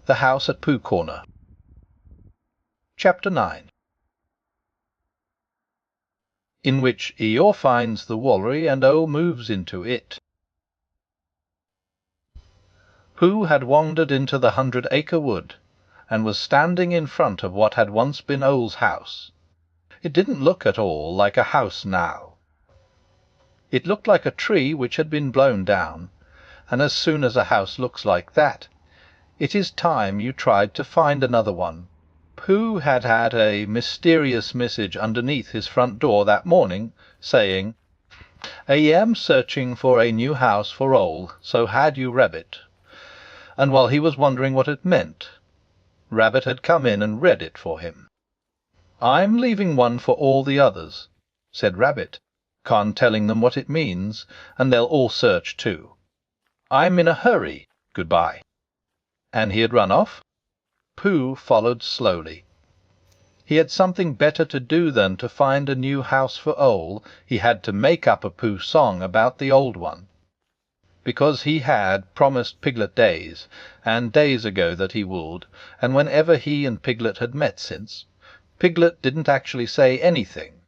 The House at Pooh Corner. Chapter 9. In which Eeyore finds the Wallery and moves into it. Pooh had wandered into the 100 Acre Wood, and was standing in front of what had once been Ole's house. It didn't look at all like a house now. It looked like a tree which had been blown down, and as soon as a house looks like that, it is time you tried to find another one. Pooh had had a mysterious message underneath his front door that morning, saying, "I am searching for a new house for Ole, so had you Rabbit." And while he was wondering what it meant, Rabbit had come in and read it for him. "I'm leaving one for all the others," said Rabbit, "can't telling them what it means, and they'll all search too. I'm in a hurry. Goodbye." And he had run off. Pooh followed slowly. He had something better to do than to find a new house for Ole. He had to make up a Pooh song about the old one, because he had promised Piglet days, and days ago that he would, and whenever he and Piglet had met since, Piglet didn't actually say anything,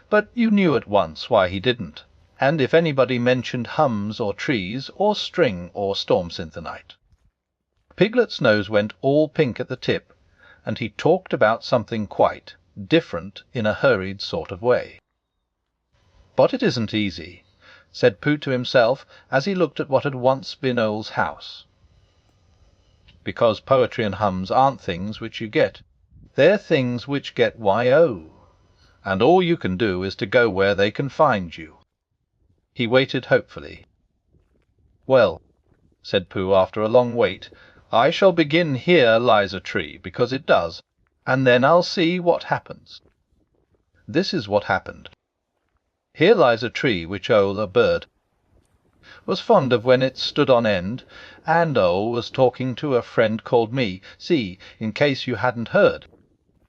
but you knew at once why he didn't, and if anybody mentioned hums or trees or string or storm-synthenite. Piglet's nose went all pink at the tip, and he talked about something quite different in a hurried sort of way. "But it isn't easy," said Pooh to himself as he looked at what had once been Ole's house, "because poetry and hums aren't things which you get. They're things which get Y.O., and all you can do is to go where they can find you." He waited hopefully. "Well," said Pooh after a long wait, "I shall begin Here Lies a Tree, because it does, and then I'll see what happens." This is what happened. Here lies a tree which Ole, a bird, was fond of when it stood on end, and Ole was talking to a friend called me, see, in case you hadn't heard,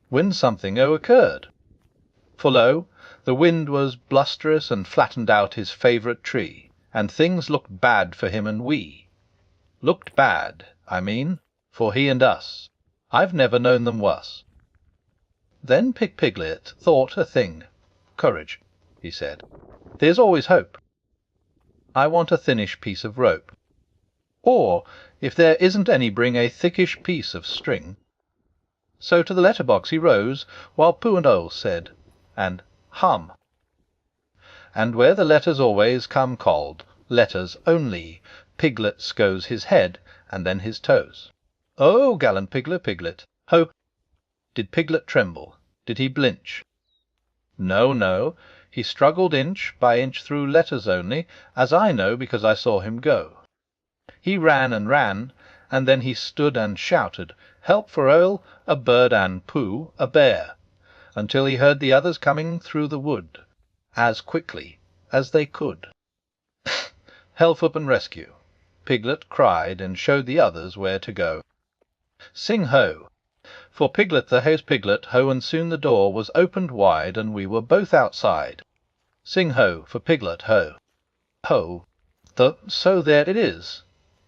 when something occurred. For lo, the wind was blusterous and flattened out his favourite tree, and things looked bad for him and we. Looked bad, I mean, for he and us. I've never known them worse. Then Piglet thought a thing. "Courage," he said. "There's always hope. I want a thinnish piece of rope. Or, if there isn't any, bring a thickish piece of string." So to the letterbox he rose, while Pooh and Ole said, and hum. And where the letters always come called, letters only, Piglet goes his head, and then his toes. "Oh, gallant Piglet, Piglet, ho!" Did Piglet tremble? Did he blinch? No, no, he struggled inch by inch through letters only, as I know because I saw him go. He ran and ran, and then he stood and shouted, "Help for Ole, a bird, and Pooh, a bear," until he heard the others coming through the wood, as quickly as they could. Help up and rescue. Piglet cried and showed the others where to go. Sing ho! For Piglet, the house Piglet, ho, and soon the door was opened wide, and we were both outside. Sing ho for Piglet, ho! Ho! So there it is,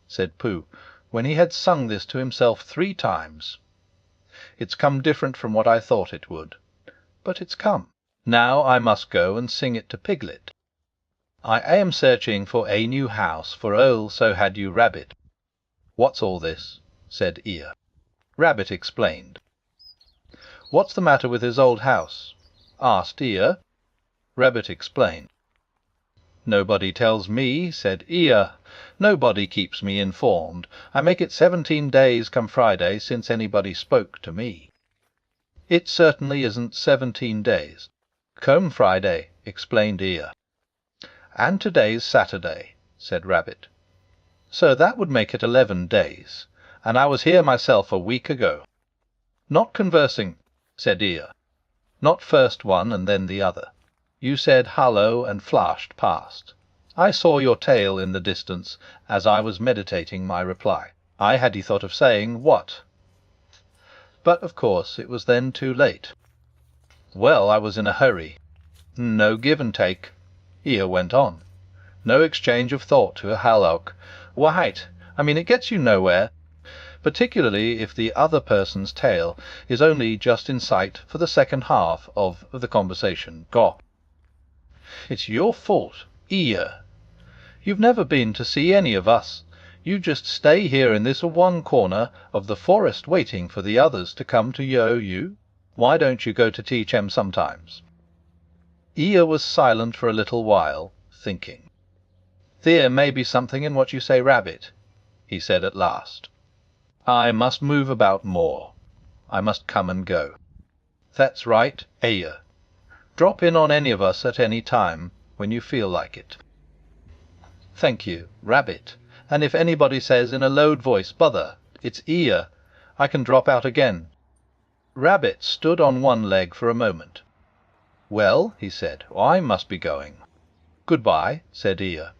said Pooh, when he had sung this to himself 3 times. It's come different from what I thought it would, but it's come. Now I must go and sing it to Piglet. I am searching for a new house for Ole, so had you Rabbit. What's all this? Said Eeyore. Rabbit explained. What's the matter with his old house? Asked Eeyore. Rabbit explained. Nobody tells me, said Eeyore. Nobody keeps me informed. I make it 17 days come Friday since anybody spoke to me. It certainly isn't 17 days. Come Friday, explained Eeyore. And today's Saturday, said Rabbit. So that would make it 11 days, and I was here myself a week ago. Not conversing, said Eeyore. Not first one and then the other. You said hallo and flashed past. I saw your tail in the distance as I was meditating my reply. I had thought of saying what? But of course it was then too late. Well, I was in a hurry. No give and take. Eeyore went on. No exchange of thought to a hallock. White, I mean, it gets you nowhere. particularly if the other person's tail is only just in sight for the second half of the conversation. Go. It's your fault, Eeyore. You've never been to see any of us. You just stay here in this one corner of the forest waiting for the others to come to you. Why don't you go to teach 'em sometimes? Eeyore was silent for a little while, thinking. There may be something in what you say, Rabbit, he said at last. I must move about more. I must come and go. That's right, Eeyore. Drop in on any of us at any time, when you feel like it. Thank you, Rabbit. And if anybody says in a loud voice, Bother, it's Eeyore, I can drop out again. Rabbit stood on one leg for a moment. Well, he said, I must be going. Goodbye, said Eeyore.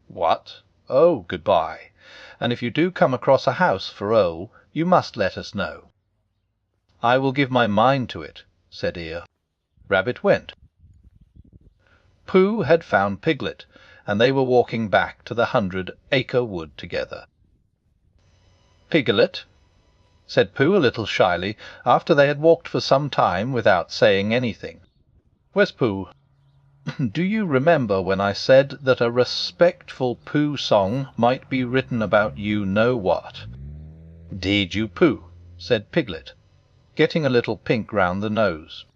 What? Oh, goodbye. And if you do come across a house for Owl, you must let us know. I will give my mind to it, said Eeyore. Rabbit went. Pooh had found Piglet, and they were walking back to the 100 Acre Wood together. Piglet, said Pooh a little shyly, after they had walked for some time without saying anything. Where's Pooh? Do you remember when I said that a respectful Pooh song might be written about you-know-what? Did you, Pooh? Said Piglet, getting a little pink round the nose.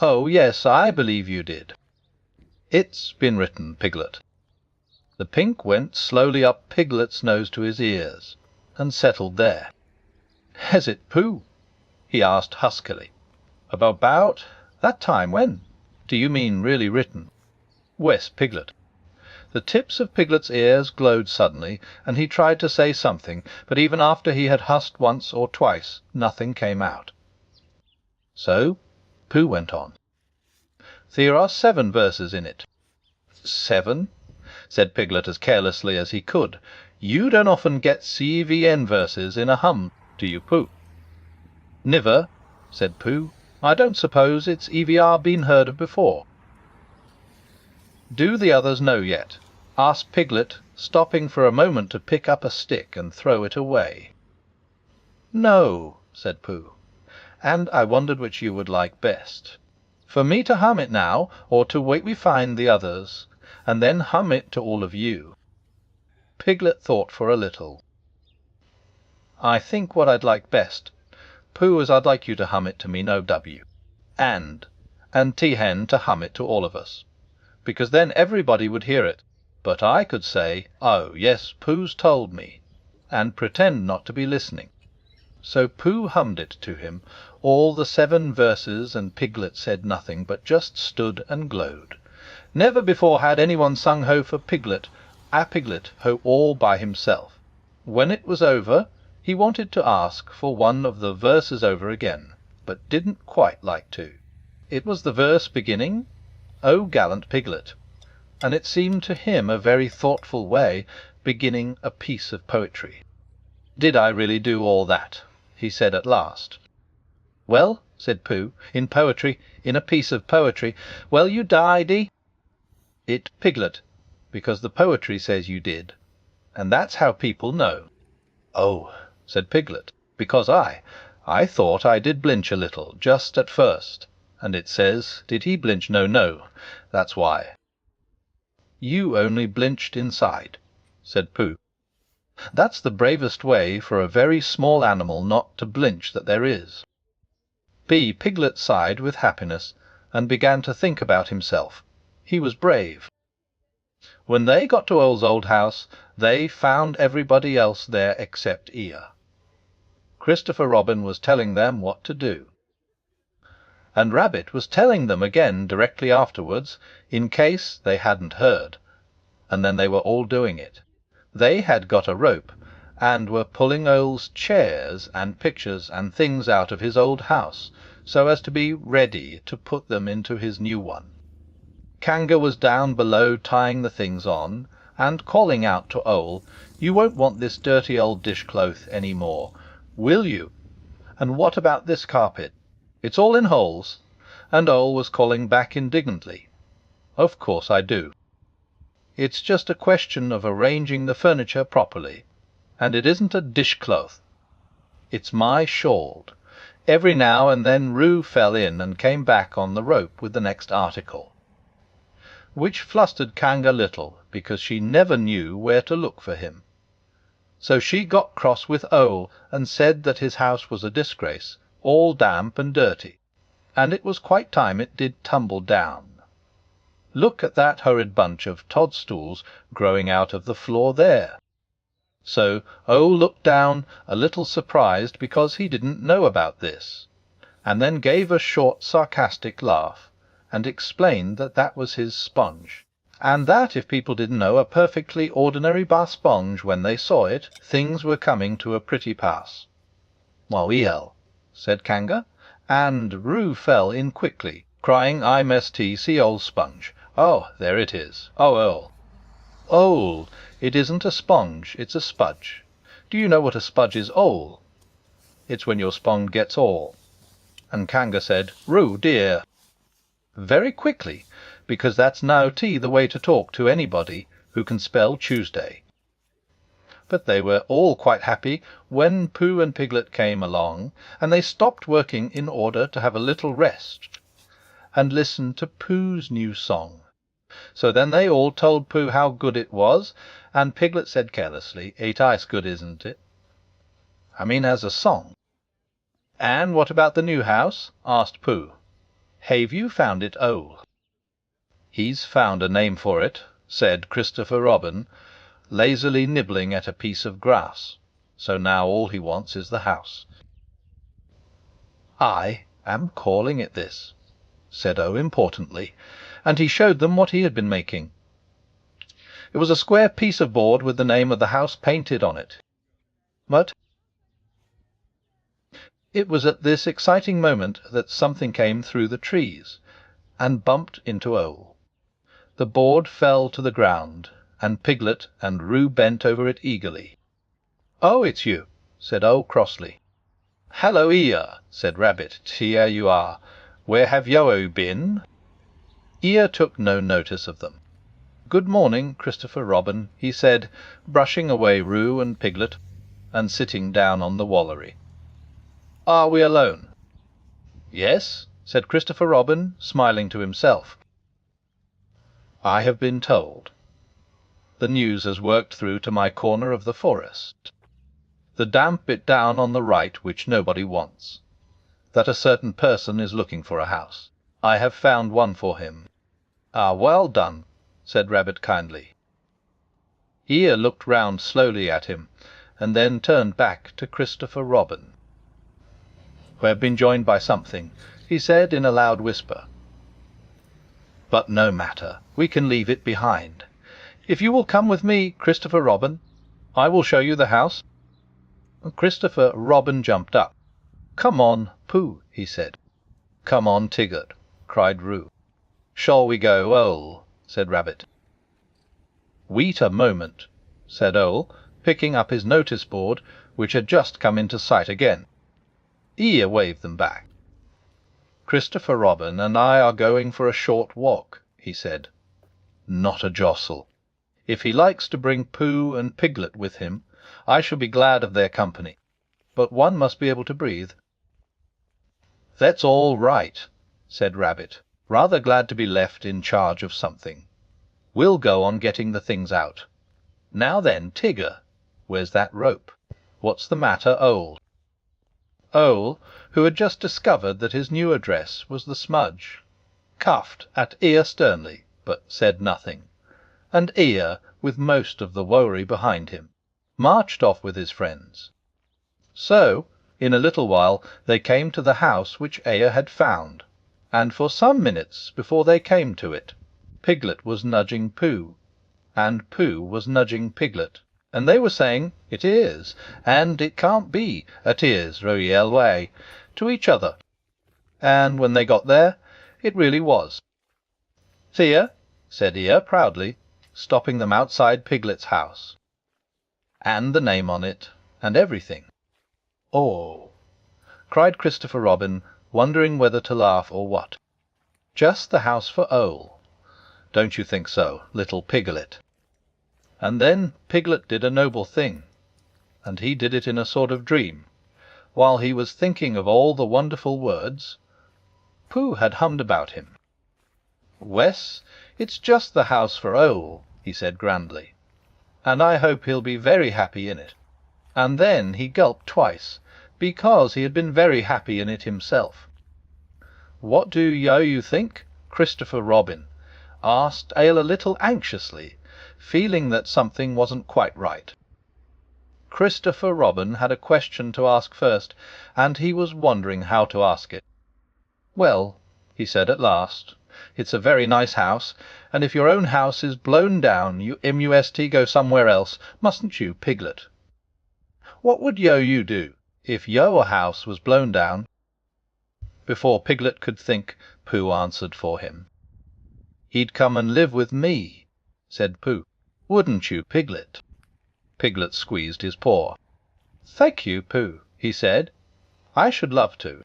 Oh, yes, I believe you did. It's been written, Piglet. The pink went slowly up Piglet's nose to his ears, and settled there. Has it, Pooh? He asked huskily. About that time when? Do you mean really written? Wes, Piglet. The tips of Piglet's ears glowed suddenly, and he tried to say something, but even after he had husked once or twice, nothing came out. So Pooh went on. There are 7 verses in it. 7? Said Piglet as carelessly as he could. You don't often get CVN verses in a hum, do you, Pooh? Niver, said Pooh. I don't suppose it's EVR been heard of before. Do the others know yet? Asked Piglet, stopping for a moment to pick up a stick and throw it away. No, said Pooh, and I wondered which you would like best. For me to hum it now, or to wait we find the others, and then hum it to all of you. Piglet thought for a little. I think what I'd like best, Pooh, is I'd like you to hum it to me, no W, and T-Hen to hum it to all of us, because then everybody would hear it, but I could say, oh, yes, Pooh's told me, and pretend not to be listening. So Pooh hummed it to him, all the 7 verses, and Piglet said nothing, but just stood and glowed. Never before had anyone sung ho for Piglet, a Piglet ho all by himself. When it was over, he wanted to ask for one of the verses over again, but didn't quite like to. It was the verse beginning, O gallant Piglet, and it seemed to him a very thoughtful way, beginning a piece of poetry. Did I really do all that? He said at last. Well, said Pooh, in poetry, in a piece of poetry. Well, you died-y. It, Piglet, because the poetry says you did, and that's how people know. Oh, said Piglet, because I thought I did blinch a little, just at first, and it says, did he blinch? No, that's why. You only blinched inside, said Pooh. That's the bravest way for a very small animal not to blinch that there is. Piglet sighed with happiness, and began to think about himself. He was brave. When they got to Owl's old house, they found everybody else there except Eeyore. Christopher Robin was telling them what to do. And Rabbit was telling them again directly afterwards, in case they hadn't heard, and then they were all doing it. They had got a rope, and were pulling Owl's chairs and pictures and things out of his old house, so as to be ready to put them into his new one. Kanga was down below tying the things on, and calling out to Owl, You won't want this dirty old dishcloth any more, will you? And what about this carpet? It's all in holes. And Owl was calling back indignantly, Of course I do. It's just a question of arranging the furniture properly, and it isn't a dishcloth. It's my shawl. Every now and then Roo fell in and came back on the rope with the next article, which flustered Kanga little, because she never knew where to look for him. So she got cross with Ole, and said that his house was a disgrace, all damp and dirty, and it was quite time it did tumble down. Look at that horrid bunch of toadstools growing out of the floor there. So Ole looked down, a little surprised because he didn't know about this, and then gave a short sarcastic laugh, and explained that that was his sponge, and that if people didn't know a perfectly ordinary bar sponge when they saw it, things were coming to a pretty pass. "Well," said Kanga, and Roo fell in quickly, crying, "I must see Ole sponge. Oh, there it is. Oh, Ole." "Ole, it isn't a sponge, it's a spudge. Do you know what a spudge is, Ole?" "It's when your sponge gets all." And Kanga said, "Roo, dear," very quickly, because that's now the way to talk to anybody who can spell Tuesday. But they were all quite happy when Pooh and Piglet came along, and they stopped working in order to have a little rest and listen to Pooh's new song. So then they all told Pooh how good it was, and Piglet said carelessly, "Ain't ice good, isn't it? I mean as a song." "And what about the new house?" asked Pooh. "Have you found it, Ole?" "He's found a name for it," said Christopher Robin, lazily nibbling at a piece of grass. "So now all he wants is the house." "I am calling it this," said O importantly, and he showed them what he had been making. It was a square piece of board with the name of the house painted on it. But it was at this exciting moment that something came through the trees, and bumped into Ole. The board fell to the ground, and Piglet and Roo bent over it eagerly. "Oh, it's you," said Ole crossly. "Hallo, Eeyore," said Rabbit, "here you are. Where have yo been?" Eeyore took no notice of them. "Good morning, Christopher Robin," he said, brushing away Roo and Piglet, and sitting down on the wallery. "Are we alone?" "Yes," said Christopher Robin, smiling to himself. "I have been told. The news has worked through to my corner of the forest. The damp bit down on the right which nobody wants. That a certain person is looking for a house. I have found one for him." "Ah, well done," said Rabbit kindly. Eeyore looked round slowly at him, and then turned back to Christopher Robin. "We have been joined by something," he said in a loud whisper. "But no matter, we can leave it behind. If you will come with me, Christopher Robin, I will show you the house." Christopher Robin jumped up. "Come on, Pooh," he said. "Come on, Tigger," cried Roo. "Shall we go, Ole?" said Rabbit. "Wait a moment," said Ole, picking up his notice board, which had just come into sight again. Eeyore waved them back. "Christopher Robin and I are going for a short walk," he said. "Not a jostle. If he likes to bring Pooh and Piglet with him, I shall be glad of their company, but one must be able to breathe." "That's all right," said Rabbit, rather glad to be left in charge of something. "We'll go on getting the things out. Now then, Tigger, where's that rope? What's the matter, Ole?" Ole, who had just discovered that his new address was the smudge, cuffed at Eeyore sternly, but said nothing, and Eeyore, with most of the worry behind him, marched off with his friends. So, in a little while, they came to the house which Eeyore had found, and for some minutes before they came to it, Piglet was nudging Pooh, and Pooh was nudging Piglet, and they were saying, "It is," and "It can't be," "It is, real way," to each other, and when they got there, it really was. "Here," said Eeyore proudly, stopping them outside Piglet's house. "And the name on it, and everything." "Oh!" cried Christopher Robin, wondering whether to laugh or what. "Just the house for Ole. Don't you think so, little Piglet?" And then Piglet did a noble thing. and he did it in a sort of dream. While he was thinking of all the wonderful words, Pooh had hummed about him. "Wes, it's just the house for Ole," he said grandly, "and I hope he'll be very happy in it." And then he gulped twice, because he had been very happy in it himself. "What do you think?" Christopher Robin asked Ale a little anxiously, feeling that something wasn't quite right. Christopher Robin had a question to ask first, and he was wondering how to ask it. "Well," he said at last, "it's a very nice house, and if your own house is blown down, you must go somewhere else, mustn't you, Piglet?" "What would you do if your house was blown down?" Before Piglet could think, Pooh answered for him. "He'd come and live with me," said Pooh. "Wouldn't you, Piglet?" Piglet squeezed his paw. "Thank you, Pooh," he said. "I should love to."